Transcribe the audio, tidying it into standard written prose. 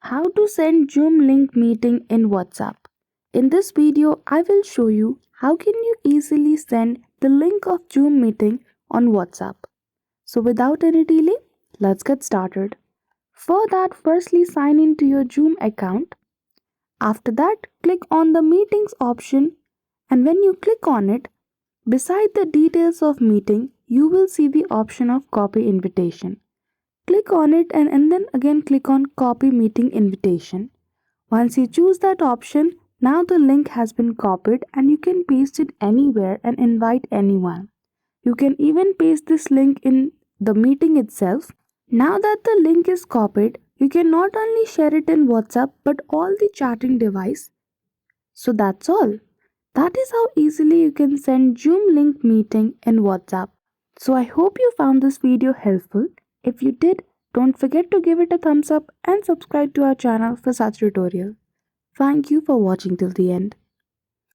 How to send Zoom link meeting in WhatsApp. In this video, I will show you how can you easily send the link of Zoom meeting on WhatsApp. So without any delay, let's get started. For that, firstly sign into your Zoom account. After that, click on the meetings option, and when you click on it, beside the details of meeting, you will see the option of copy invitation. Click on it and then again click on copy meeting invitation. Once you choose that option, now the link has been copied and you can paste it anywhere and invite anyone. You can even paste this link in the meeting itself. Now that the link is copied, you can not only share it in WhatsApp but all the chatting device. So that's all. That is how easily you can send Zoom link meeting in WhatsApp. So I hope you found this video helpful. If you did, don't forget to give it a thumbs up and subscribe to our channel for such tutorial. Thank you for watching till the end.